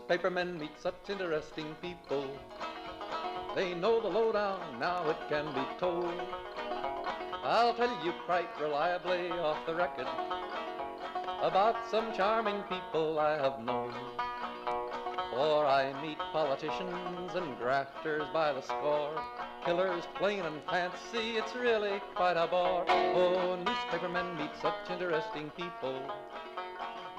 newspapermen meet such interesting people. They know the lowdown, now it can be told. I'll tell you quite reliably off the record about some charming people I have known. For I meet politicians and grafters by the score, killers plain and fancy, it's really quite a bore. Oh, newspapermen meet such interesting people.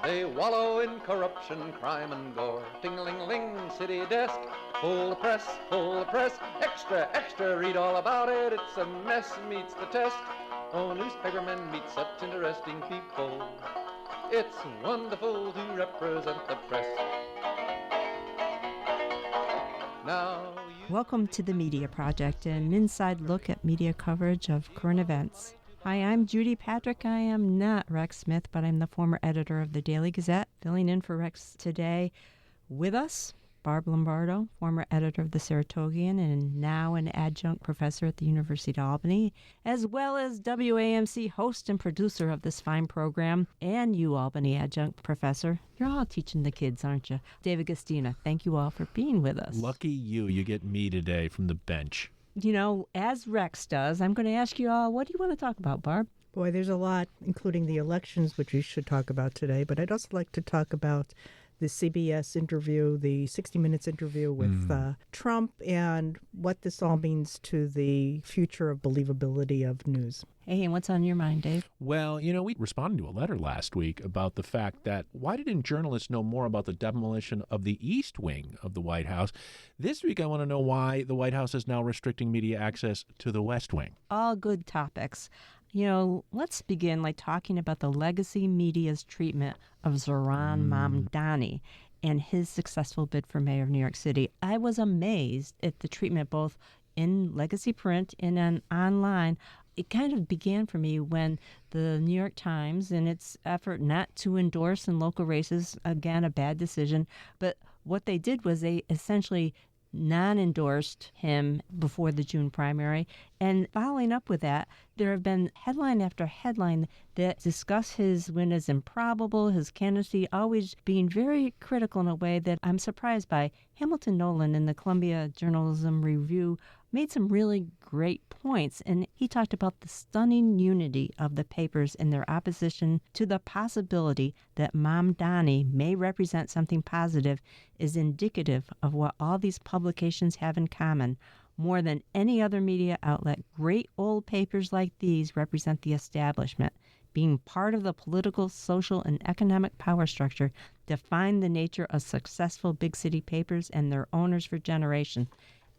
They wallow in corruption, crime and gore. Ting-a-ling-ling, city desk, full of press, extra, extra, read all about it, it's a mess, meets the test. Oh, newspapermen meet such interesting people. It's wonderful to represent the press. Welcome to the Media Project, an inside look at media coverage of current events. Hi, I'm Judy Patrick. I am not Rex Smith, but I'm the former editor of the Daily Gazette. Filling in for Rex today with us, Barb Lombardo, former editor of the Saratogian and now an adjunct professor at the University of Albany, as well as WAMC host and producer of this fine program, and UAlbany adjunct professor. You're all teaching the kids, aren't you? David Gastina, thank you all for being with us. Lucky you. You get me today from the bench. You know, as Rex does, I'm going to ask you all, what do you want to talk about, Barb? Boy, there's a lot, including the elections, which we should talk about today. But I'd also like to talk about the CBS interview, the 60 Minutes interview with Trump, and what this all means to the future of believability of news. Hey, and what's on your mind, Dave? Well, you know, we responded to a letter last week about the fact that why didn't journalists know more about the demolition of the East Wing of the White House? This week, I want to know why the White House is now restricting media access to the West Wing. All good topics. You know, let's begin by talking about the legacy media's treatment of Zohran Mamdani and his successful bid for mayor of New York City. I was amazed at the treatment both in legacy print and online. It kind of began for me when the New York Times, in its effort not to endorse in local races, again, a bad decision, but what they did was they essentially non-endorsed him before the June primary. And following up with that, there have been headline after headline that discuss his win as improbable, his candidacy always being very critical in a way that I'm surprised by. Hamilton Nolan in the Columbia Journalism Review made some really great points, and he talked about the stunning unity of the papers in their opposition to the possibility that Mamdani may represent something positive is indicative of what all these publications have in common. More than any other media outlet, great old papers like these represent the establishment. Being part of the political, social, and economic power structure define the nature of successful big city papers and their owners for generations.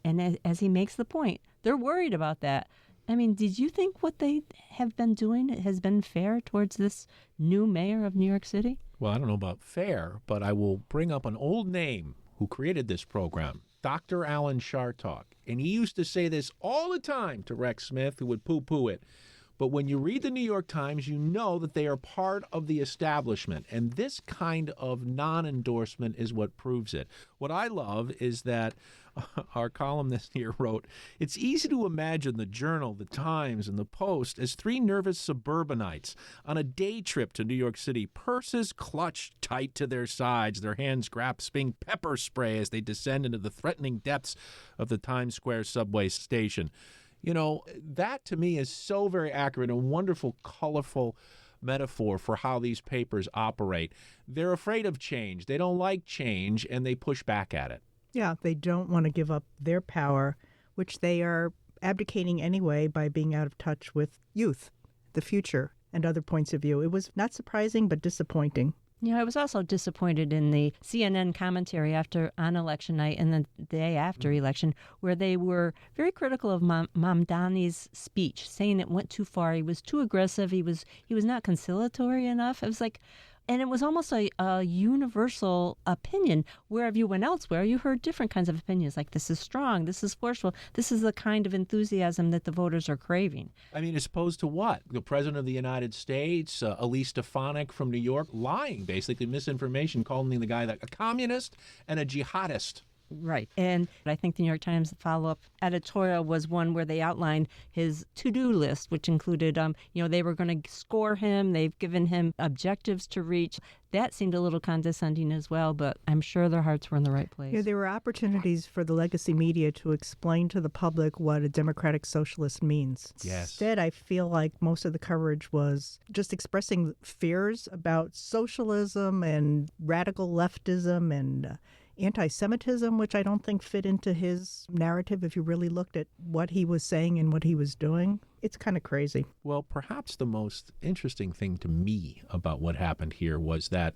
And as he makes the point, they're worried about that. I mean, did you think what they have been doing has been fair towards this new mayor of New York City? Well, I don't know about fair, but I will bring up an old name who created this program, Dr. Alan Chartock. And he used to say this all the time to Rex Smith, who would poo-poo it. But when you read the New York Times, you know that they are part of the establishment. And this kind of non-endorsement is what proves it. What I love is that our columnist here wrote, "It's easy to imagine the Journal, the Times, and the Post as three nervous suburbanites on a day trip to New York City, purses clutched tight to their sides, their hands grasping pepper spray as they descend into the threatening depths of the Times Square subway station." You know, that to me is so very accurate and wonderful, colorful metaphor for how these papers operate. They're afraid of change. They don't like change, and they push back at it. Yeah, they don't want to give up their power, which they are abdicating anyway by being out of touch with youth, the future, and other points of view. It was not surprising, but disappointing. You know, I was also disappointed in the CNN commentary on election night and the day after election, where they were very critical of Mamdani's speech, saying it went too far. He was too aggressive. He was not conciliatory enough. It was like, and it was almost a universal opinion. Wherever you went elsewhere, you heard different kinds of opinions, like this is strong, this is forceful, this is the kind of enthusiasm that the voters are craving. I mean, as opposed to what? The President of the United States, Elise Stefanik from New York, lying, basically misinformation, calling the guy a communist and a jihadist. Right. And I think the New York Times follow-up editorial was one where they outlined his to-do list, which included, they were going to score him. They've given him objectives to reach. That seemed a little condescending as well, but I'm sure their hearts were in the right place. Yeah, there were opportunities for the legacy media to explain to the public what a democratic socialist means. Yes. Instead, I feel like most of the coverage was just expressing fears about socialism and radical leftism and anti-Semitism, which I don't think fit into his narrative if you really looked at what he was saying and what he was doing. It's kind of crazy. Well, perhaps the most interesting thing to me about what happened here was that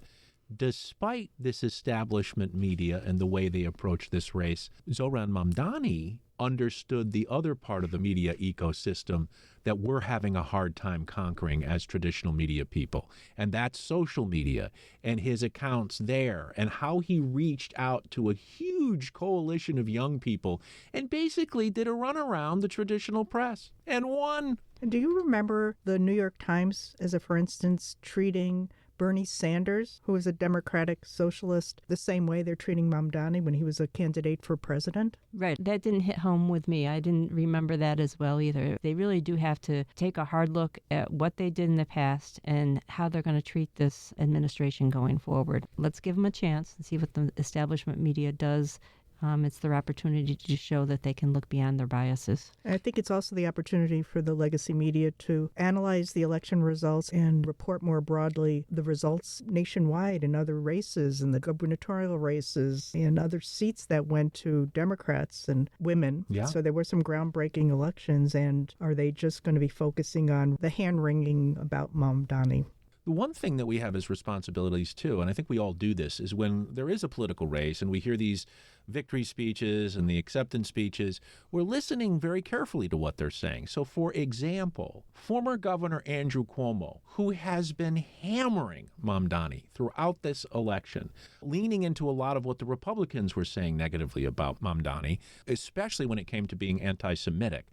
despite this establishment media and the way they approached this race, Zohran Mamdani understood the other part of the media ecosystem that we're having a hard time conquering as traditional media people. And that's social media and his accounts there and how he reached out to a huge coalition of young people and basically did a run around the traditional press and won. And do you remember the New York Times, as a for instance, treating Bernie Sanders, who was a Democratic socialist, the same way they're treating Mamdani when he was a candidate for president? Right. That didn't hit home with me. I didn't remember that as well either. They really do have to take a hard look at what they did in the past and how they're going to treat this administration going forward. Let's give them a chance and see what the establishment media does. It's their opportunity to show that they can look beyond their biases. I think it's also the opportunity for the legacy media to analyze the election results and report more broadly the results nationwide in other races, in the gubernatorial races, and other seats that went to Democrats and women. Yeah. So there were some groundbreaking elections, and are they just going to be focusing on the hand-wringing about Mamdani? The one thing that we have as responsibilities, too, and I think we all do this, is when there is a political race and we hear these victory speeches and the acceptance speeches, we're listening very carefully to what they're saying. So, for example, former Governor Andrew Cuomo, who has been hammering Mamdani throughout this election, leaning into a lot of what the Republicans were saying negatively about Mamdani, especially when it came to being anti-Semitic.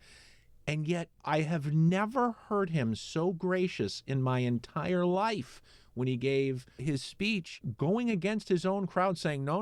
And yet I have never heard him so gracious in my entire life when he gave his speech going against his own crowd, saying, no,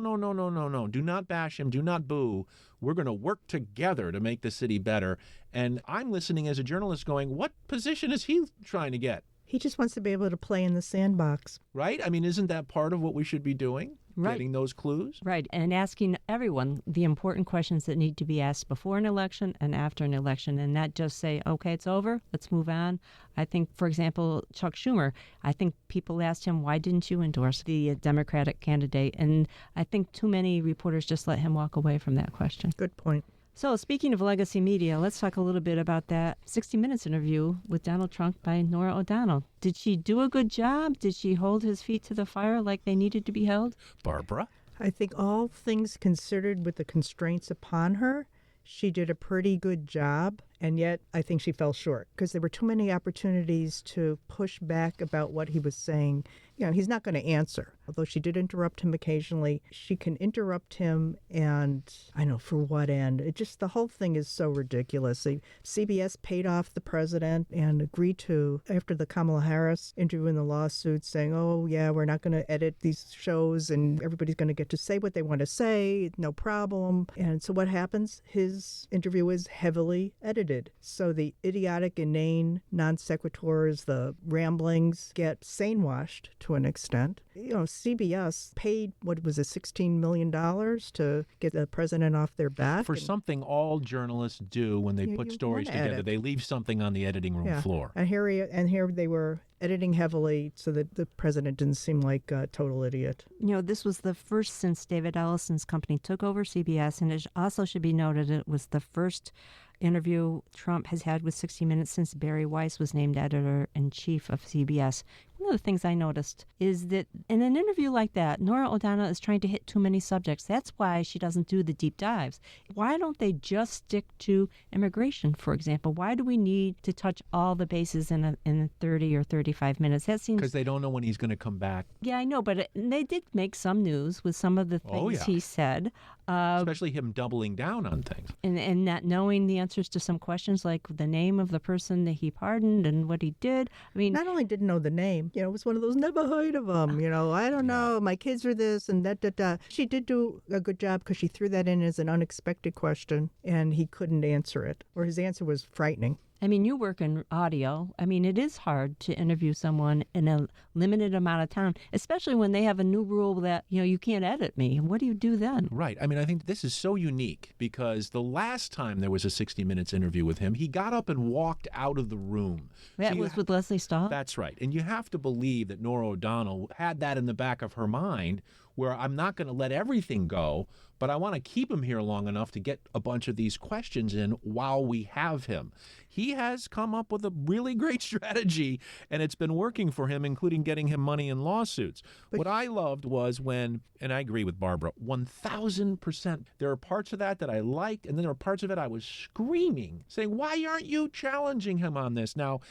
do not bash him, do not boo. We're going to work together to make the city better. And I'm listening as a journalist going, what position is he trying to get? He just wants to be able to play in the sandbox. Right? I mean, isn't that part of what we should be doing? Right. Getting those clues? Right, and asking everyone the important questions that need to be asked before an election and after an election, and not just say, okay, it's over, let's move on. I think, for example, Chuck Schumer, I think people asked him, why didn't you endorse the Democratic candidate? And I think too many reporters just let him walk away from that question. Good point. So speaking of legacy media, let's talk a little bit about that 60 Minutes interview with Donald Trump by Norah O'Donnell. Did she do a good job? Did she hold his feet to the fire like they needed to be held? Barbara? I think all things considered with the constraints upon her, she did a pretty good job. And yet I think she fell short because there were too many opportunities to push back about what he was saying. You know, he's not going to answer. Although she did interrupt him occasionally, she can interrupt him, and I know for what end. It just, the whole thing is so ridiculous. CBS paid off the president and agreed to, after the Kamala Harris interview in the lawsuit, saying, oh, yeah, we're not going to edit these shows and everybody's going to get to say what they want to say, no problem. And so what happens? His interview is heavily edited. So the idiotic, inane non sequiturs, the ramblings get sane-washed to an extent. You know, CBS paid, what was it, $16 million to get the president off their back. For something all journalists do when they put stories together. Edit. They leave something on the editing room floor. And here they were editing heavily so that the president didn't seem like a total idiot. You know, this was the first since David Ellison's company took over CBS, and it also should be noted it was the first interview Trump has had with 60 Minutes since Barry Weiss was named editor-in-chief of CBS. One of the things I noticed is that in an interview like that, Norah O'Donnell is trying to hit too many subjects. That's why she doesn't do the deep dives. Why don't they just stick to immigration, for example? Why do we need to touch all the bases in 30 or 35 minutes? That seems... Because they don't know when he's going to come back. Yeah, I know, but they did make some news with some of the things he said. especially him doubling down on things. And not knowing the answers to some questions like the name of the person that he pardoned and what he did. I mean, not only didn't know the name, it was one of those never heard of him. I don't know. My kids are this and that. She did do a good job because she threw that in as an unexpected question, and he couldn't answer it, or his answer was frightening. I mean, you work in audio. I mean, it is hard to interview someone in a limited amount of time, especially when they have a new rule that, you can't edit me. What do you do then? Right. I mean, I think this is so unique because the last time there was a 60 Minutes interview with him, he got up and walked out of the room. That was with Leslie Stahl? That's right. And you have to believe that Nora O'Donnell had that in the back of her mind, where I'm not going to let everything go, but I want to keep him here long enough to get a bunch of these questions in while we have him. He has come up with a really great strategy, and it's been working for him, including getting him money in lawsuits. What I loved was when, and I agree with Barbara, 1,000%, there are parts of that I like, and then there are parts of it I was screaming, saying, why aren't you challenging him on this? Now,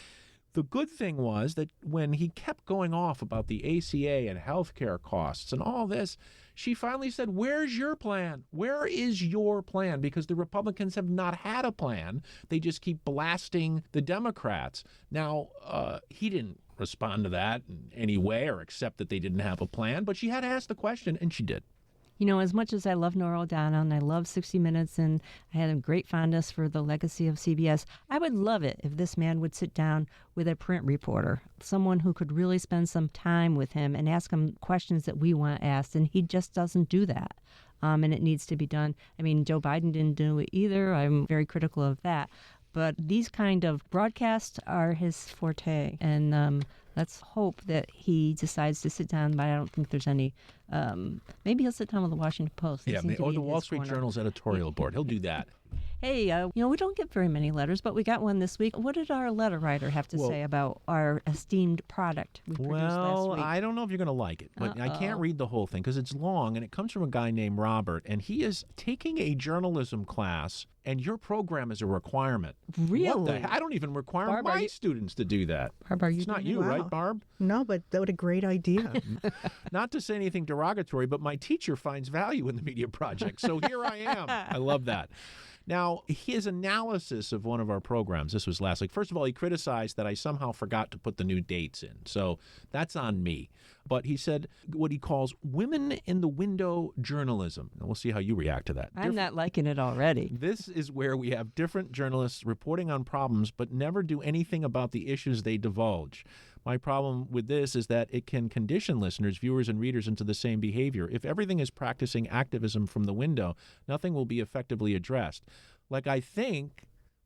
the good thing was that when he kept going off about the ACA and healthcare costs and all this, she finally said, where's your plan? Where is your plan? Because the Republicans have not had a plan. They just keep blasting the Democrats. Now, he didn't respond to that in any way or accept that they didn't have a plan, but she had to ask the question, and she did. As much as I love Nora O'Donnell and I love 60 Minutes and I had a great fondness for the legacy of CBS, I would love it if this man would sit down with a print reporter, someone who could really spend some time with him and ask him questions that we want asked, and he just doesn't do that. And it needs to be done. I mean, Joe Biden didn't do it either. I'm very critical of that. But these kind of broadcasts are his forte, and let's hope that he decides to sit down, but I don't think there's any. Maybe he'll sit down with the Washington Post. Or the Wall Street Journal's editorial board. He'll do that. Hey, we don't get very many letters, but we got one this week. What did our letter writer have to say about our esteemed product we produced last week? I don't know if you're going to like it, but I can't read the whole thing because it's long, and it comes from a guy named Robert, and he is taking a journalism class, and your program is a requirement. Really? I don't even require Barb, my students to do that. Barb, are you it's not doing you, it? right, Barb? No, but what a great idea. Not to say anything derogatory, but my teacher finds value in the media project, so here I am. I love that. Now, his analysis of one of our programs, this was last week. First of all, he criticized that I somehow forgot to put the new dates in. So that's on me. But he said what he calls women in the window journalism. And we'll see how you react to that. I'm not liking it already. This is where we have different journalists reporting on problems but never do anything about the issues they divulge. My problem with this is that it can condition listeners, viewers, and readers into the same behavior. If everything is practicing activism from the window, nothing will be effectively addressed. Like I think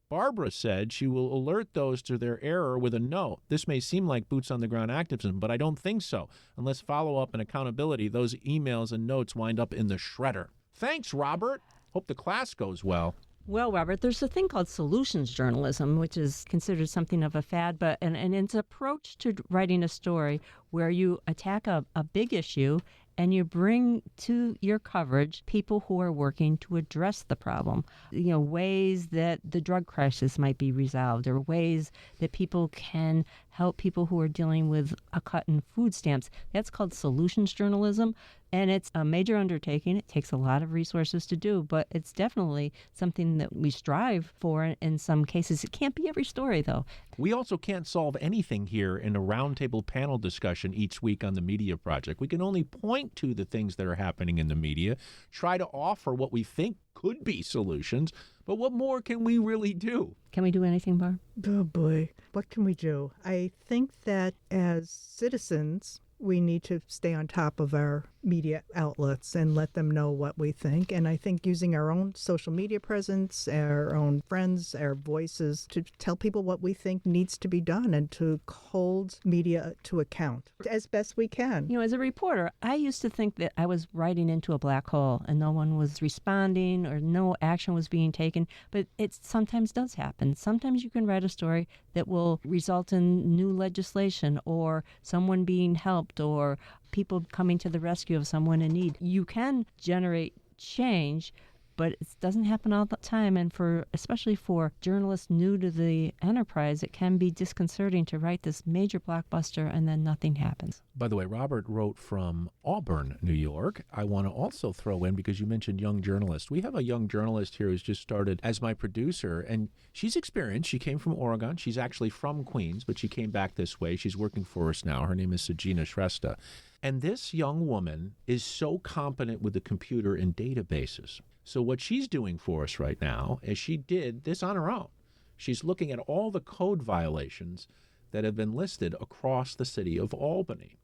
Barbara said, she will alert those to their error with a note. This may seem like boots-on-the-ground activism, but I don't think so. Unless follow-up and accountability, those emails and notes wind up in the shredder. Thanks, Robert. Hope the class goes well. Well, Robert, there's a thing called solutions journalism, which is considered something of a fad, but and it's an approach to writing a story where you attack a big issue and you bring to your coverage people who are working to address the problem. Ways that the drug crisis might be resolved, or ways that people can help people who are dealing with a cut in food stamps. That's called solutions journalism. And it's a major undertaking. It takes a lot of resources to do, but it's definitely something that we strive for in some cases. It can't be every story, though. We also can't solve anything here in a roundtable panel discussion each week on the Media Project. We can only point to the things that are happening in the media, try to offer what we think could be solutions, but what more can we really do? Can we do anything, Barb? Oh, boy. What can we do? I think that as citizens, we need to stay on top of our media outlets and let them know what we think. And I think using our own social media presence, our own friends, our voices to tell people what we think needs to be done and to hold media to account as best we can. As a reporter, I used to think that I was writing into a black hole and no one was responding or no action was being taken. But it sometimes does happen. Sometimes you can write a story that will result in new legislation or someone being helped or people coming to the rescue of someone in need. You can generate change but it doesn't happen all the time. And especially for journalists new to the enterprise, it can be disconcerting to write this major blockbuster and then nothing happens. By the way, Robert wrote from Auburn, New York. I want to also throw in, because you mentioned young journalists. We have a young journalist here who's just started as my producer, and she's experienced. She came from Oregon. She's actually from Queens, but she came back this way. She's working for us now. Her name is Sajina Shrestha. And this young woman is so competent with the computer and databases. So what she's doing for us right now is she did this on her own. She's looking at all the code violations that have been listed across the city of Albany.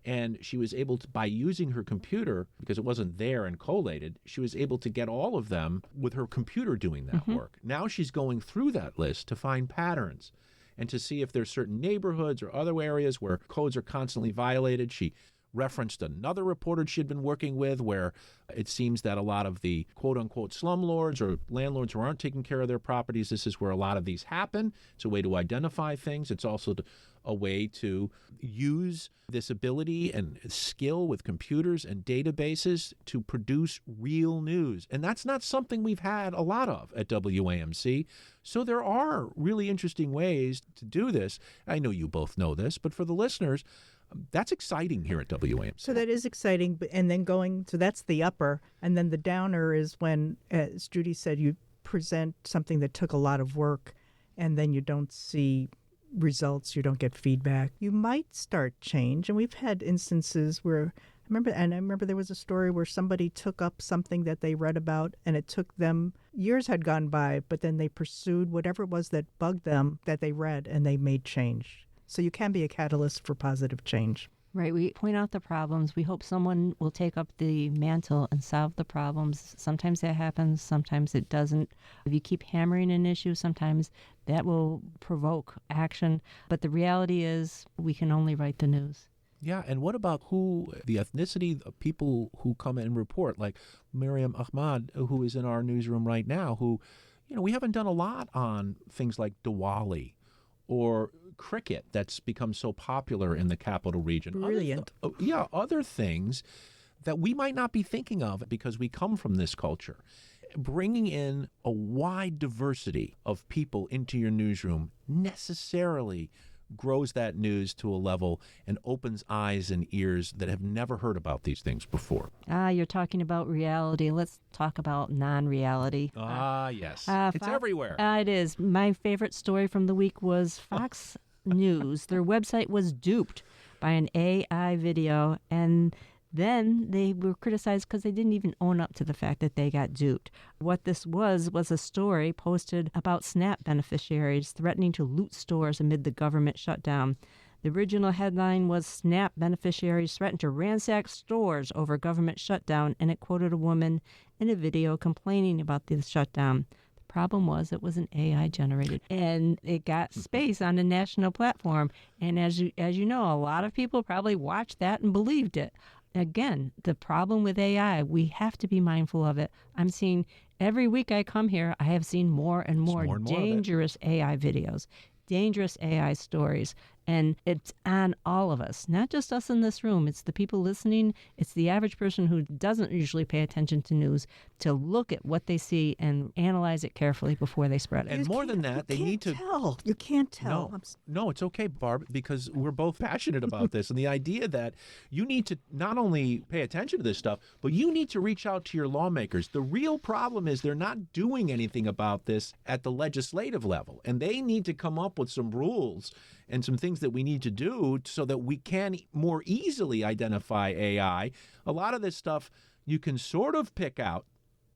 And she was able to, by using her computer, because it wasn't there and collated, she was able to get all of them with her computer doing that work. Now she's going through that list to find patterns and to see if there's certain neighborhoods or other areas where codes are constantly violated. She referenced another reporter she'd been working with where it seems that a lot of the quote-unquote slumlords or landlords who aren't taking care of their properties, this is where a lot of these happen. It's a way to identify things. It's also a way to use this ability and skill with computers and databases to produce real news. And that's not something we've had a lot of at WAMC. So there are really interesting ways to do this. I know you both know this, but for the listeners, that's exciting here at WAMC. So that is exciting. And then so that's the upper. And then the downer is when, as Judy said, you present something that took a lot of work and then you don't see results, you don't get feedback. You might start change. And we've had instances where I remember there was a story where somebody took up something that they read about and it took them, years had gone by, but then they pursued whatever it was that bugged them that they read and they made change. So you can be a catalyst for positive change. Right. We point out the problems. We hope someone will take up the mantle and solve the problems. Sometimes that happens. Sometimes it doesn't. If you keep hammering an issue, sometimes that will provoke action. But the reality is we can only write the news. Yeah, and what about the ethnicity of people who come and report, like Miriam Ahmad, who is in our newsroom right now, who, we haven't done a lot on things like Diwali or cricket that's become so popular in the capital region. Brilliant. Other things that we might not be thinking of because we come from this culture. Bringing in a wide diversity of people into your newsroom necessarily grows that news to a level and opens eyes and ears that have never heard about these things before. You're talking about reality. Let's talk about non-reality. Yes. It's everywhere. It is. My favorite story from the week was Fox News. Their website was duped by an AI video, and then they were criticized because they didn't even own up to the fact that they got duped. What this was a story posted about SNAP beneficiaries threatening to loot stores amid the government shutdown. The original headline was SNAP beneficiaries threatened to ransack stores over government shutdown, and it quoted a woman in a video complaining about the shutdown. The problem was it was an AI generated, and it got space on a national platform. And as you know, a lot of people probably watched that and believed it. Again, the problem with AI, we have to be mindful of it. I'm seeing every week I come here, I have seen more and more dangerous AI videos, dangerous AI stories. And it's on all of us, not just us in this room. It's the people listening. It's the average person who doesn't usually pay attention to news to look at what they see and analyze it carefully before they spread it. And more than that, they need to tell. You can't tell. No, it's okay, Barb, because we're both passionate about this. And the idea that you need to not only pay attention to this stuff, but you need to reach out to your lawmakers. The real problem is they're not doing anything about this at the legislative level. And they need to come up with some rules and some things that we need to do so that we can more easily identify AI. A lot of this stuff you can sort of pick out,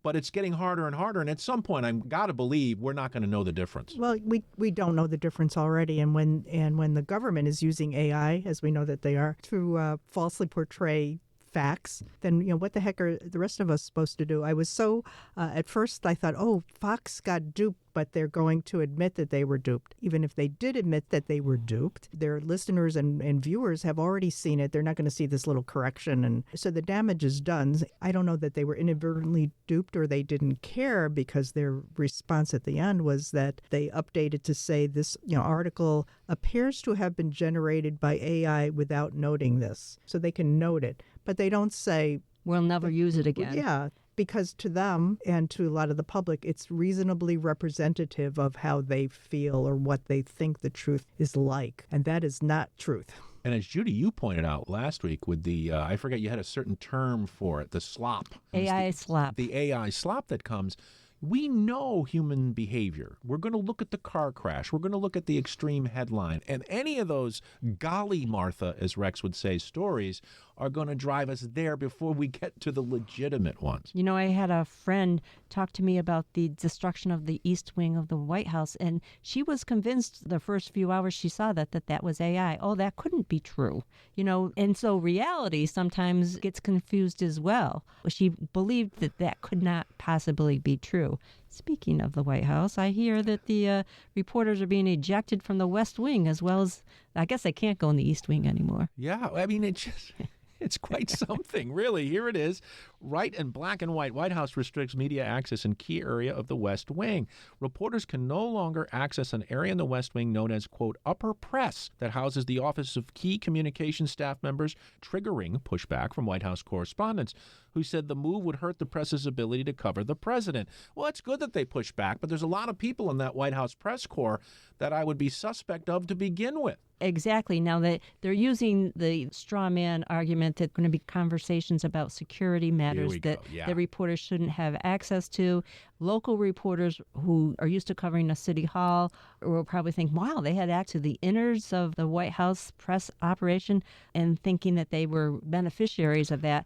but it's getting harder and harder. And at some point, I've got to believe we're not going to know the difference. Well, we don't know the difference already. And when the government is using AI, as we know that they are, to falsely portray facts, then what the heck are the rest of us supposed to do? I was so at first I thought, Fox got duped, but they're going to admit that they were duped. Even if they did admit that they were duped, their listeners and viewers have already seen it. They're not going to see this little correction, and so the damage is done. I don't know that they were inadvertently duped or they didn't care, because their response at the end was that they updated to say this article appears to have been generated by AI without noting this, so they can note it. But they don't say, we'll never use it again. Yeah. because to them and to a lot of the public, it's reasonably representative of how they feel or what they think the truth is like. And that is not truth. And as Judy, you pointed out last week with the, I forget, you had a certain term for it, the slop. AI slop. The AI slop that comes. We know human behavior. We're going to look at the car crash. We're going to look at the extreme headline. And any of those golly, Martha, as Rex would say, stories are going to drive us there before we get to the legitimate ones. You know, I had a friend talk to me about the destruction of the East Wing of the White House, and she was convinced the first few hours she saw that was AI. Oh, that couldn't be true. You know, and so reality sometimes gets confused as well. She believed that could not possibly be true. Speaking of the White House, I hear that the reporters are being ejected from the West Wing, as well as, I guess they can't go in the East Wing anymore. Yeah, I mean, it's quite something, really. Here it is. Right in black and white, White House restricts media access in key area of the West Wing. Reporters can no longer access an area in the West Wing known as, quote, upper press that houses the office of key communications staff members, triggering pushback from White House correspondents who said the move would hurt the press's ability to cover the president. Well, it's good that they push back, but there's a lot of people in that White House press corps that I would be suspect of to begin with. Exactly. Now that they're using the straw man argument that going to be conversations about security matters that the reporters shouldn't have access to. Local reporters who are used to covering a city hall will probably think, wow, they had access to the innards of the White House press operation, and thinking that they were beneficiaries of that.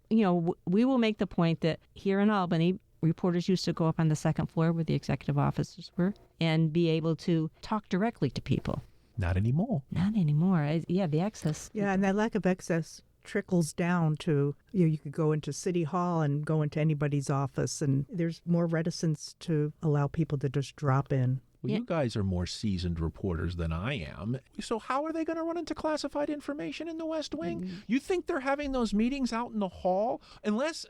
You know, we will make the point that here in Albany, reporters used to go up on the second floor where the executive offices were and be able to talk directly to people. Not anymore. Not anymore. The access. Yeah, and that lack of access trickles down to, you could go into City Hall and go into anybody's office, and there's more reticence to allow people to just drop in. Well, you guys are more seasoned reporters than I am. So how are they going to run into classified information in the West Wing? You think they're having those meetings out in the hall? Unless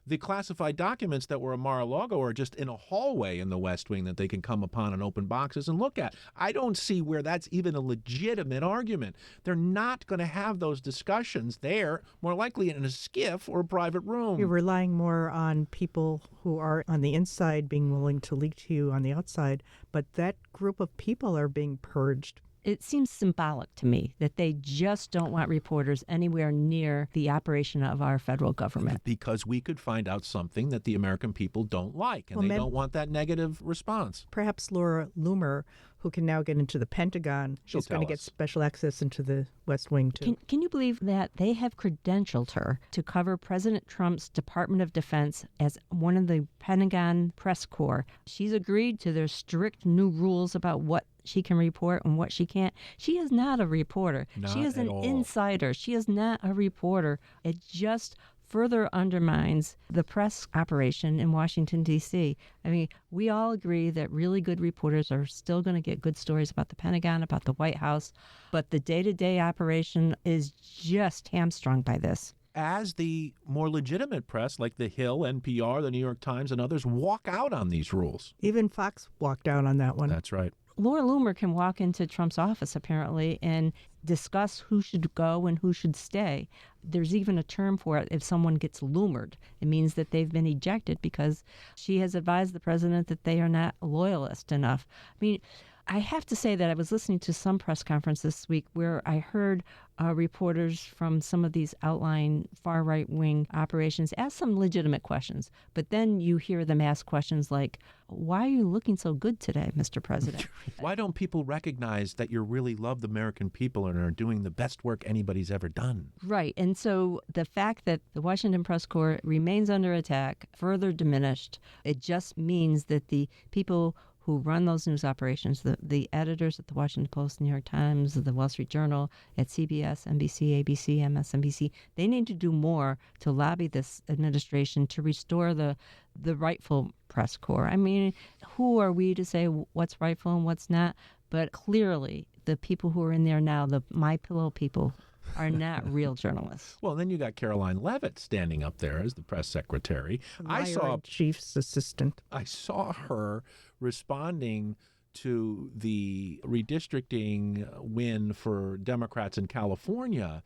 the classified documents that were at Mar-a-Lago are just in a hallway in the West Wing that they can come upon and open boxes and look at. I don't see where that's even a legitimate argument. They're not going to have those discussions there, more likely in a skiff or a private room. You're relying more on people who are on the inside being willing to leak to you on the outside, but that group of people are being purged. It seems symbolic to me that they just don't want reporters anywhere near the operation of our federal government. Because we could find out something that the American people don't like, and they don't want that negative response. Perhaps Laura Loomer, who can now get into the Pentagon, is going to get special access into the West Wing, too. Can you believe that they have credentialed her to cover President Trump's Department of Defense as one of the Pentagon press corps? She's agreed to their strict new rules about what she can report and what she can't. She is not a reporter. She is an insider. She is not a reporter. It just further undermines the press operation in Washington, D.C. I mean, we all agree that really good reporters are still going to get good stories about the Pentagon, about the White House, but the day-to-day operation is just hamstrung by this. As the more legitimate press, like The Hill, NPR, the New York Times, and others, walk out on these rules. Even Fox walked out on that one. That's right. Laura Loomer can walk into Trump's office, apparently, and discuss who should go and who should stay. There's even a term for it if someone gets loomered. It means that they've been ejected because she has advised the president that they are not loyalist enough. I mean, I have to say that I was listening to some press conference this week where I heard reporters from some of these outlying far right-wing operations ask some legitimate questions. But then you hear them ask questions like, why are you looking so good today, Mr. President? Why don't people recognize that you really love the American people and are doing the best work anybody's ever done? Right. And so the fact that the Washington Press Corps remains under attack, further diminished, it just means that the people who run those news operations, the editors at the Washington Post, New York Times, the Wall Street Journal, at CBS, NBC, ABC, MSNBC, they need to do more to lobby this administration to restore the rightful press corps. I mean, who are we to say what's rightful and what's not? But clearly, the people who are in there now, the My Pillow people, are not real journalists. Well, then you got Caroline Leavitt standing up there as the press secretary. I saw chief's assistant. I saw her responding to the redistricting win for Democrats in California.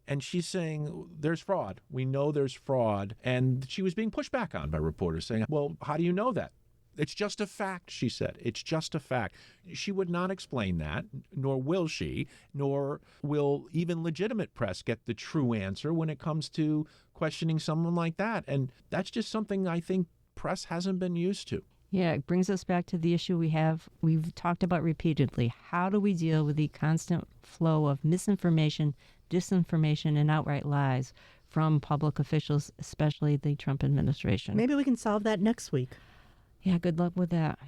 And she's saying, there's fraud. We know there's fraud. And she was being pushed back on by reporters saying, well, how do you know that? It's just a fact, she said. It's just a fact. She would not explain that, nor will she, nor will even legitimate press get the true answer when it comes to questioning someone like that. And that's just something I think press hasn't been used to. Yeah, it brings us back to the issue we've talked about repeatedly. How do we deal with the constant flow of misinformation, disinformation, and outright lies from public officials, especially the Trump administration? Maybe we can solve that next week. Yeah, good luck with that.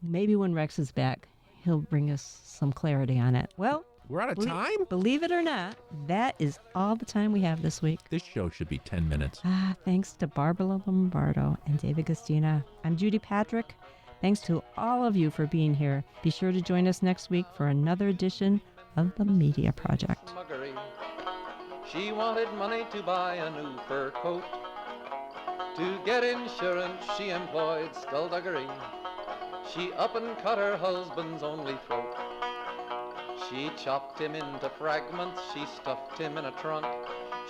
Maybe when Rex is back, he'll bring us some clarity on it. Well, we're out of time? Believe it or not, that is all the time we have this week. This show should be 10 minutes. Thanks to Barbara Lombardo and David Gastina. I'm Judy Patrick. Thanks to all of you for being here. Be sure to join us next week for another edition of The Media Project. She wanted money to buy a new fur coat. To get insurance, she employed skullduggery. She up and cut her husband's only throat. She chopped him into fragments, she stuffed him in a trunk.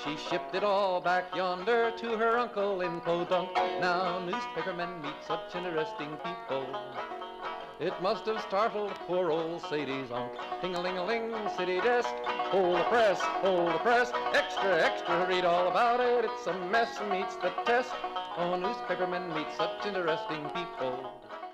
She shipped it all back yonder to her uncle in Podunk. Now newspapermen meet such interesting people. It must have startled poor old Sadie's unc. Ting-a-ling-a-ling, city desk. Hold the press, extra, extra, read all about it. It's a mess, meets the test. Oh, newspapermen meet such interesting people.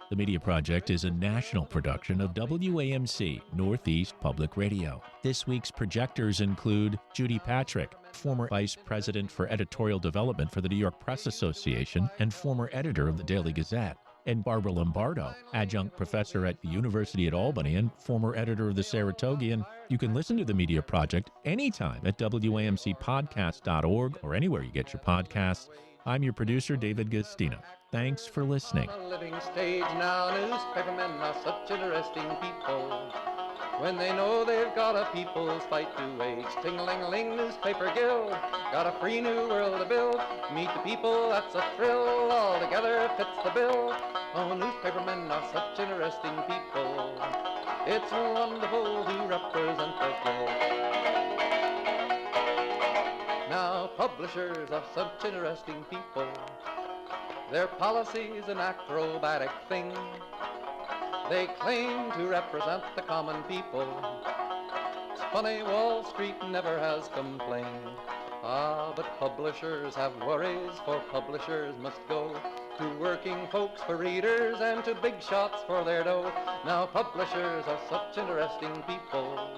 The Media Project is a national production of WAMC, Northeast Public Radio. This week's projectors include Judy Patrick, former Vice President for Editorial Development for the New York Press Association and former editor of the Daily Gazette, and Barbara Lombardo, adjunct professor at the University at Albany and former editor of the Saratogian. You can listen to The Media Project anytime at WAMCpodcast.org or anywhere you get your podcasts. I'm your producer, David Gastina. Thanks for listening. On a living stage now, newspapermen are such interesting people. When they know they've got a people's fight to wage, ting-a-ling-a-ling, newspaper guild, got a free new world to build. Meet the people, that's a thrill, all together fits the bill. Oh, newspapermen are such interesting people. It's wonderful to represent the guild. Now, publishers are such interesting people. Their policy's an acrobatic thing. They claim to represent the common people. It's funny, Wall Street never has complained. But publishers have worries, for publishers must go to working folks for readers and to big shots for their dough. Now, publishers are such interesting people.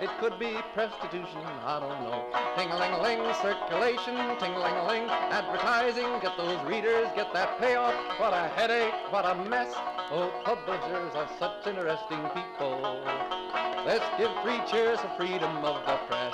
It could be prostitution, I don't know. Ting-a-ling-a-ling, circulation, ting-a-ling-a-ling, advertising, get those readers, get that payoff. What a headache, what a mess. Oh, publishers are such interesting people. Let's give 3 cheers for freedom of the press.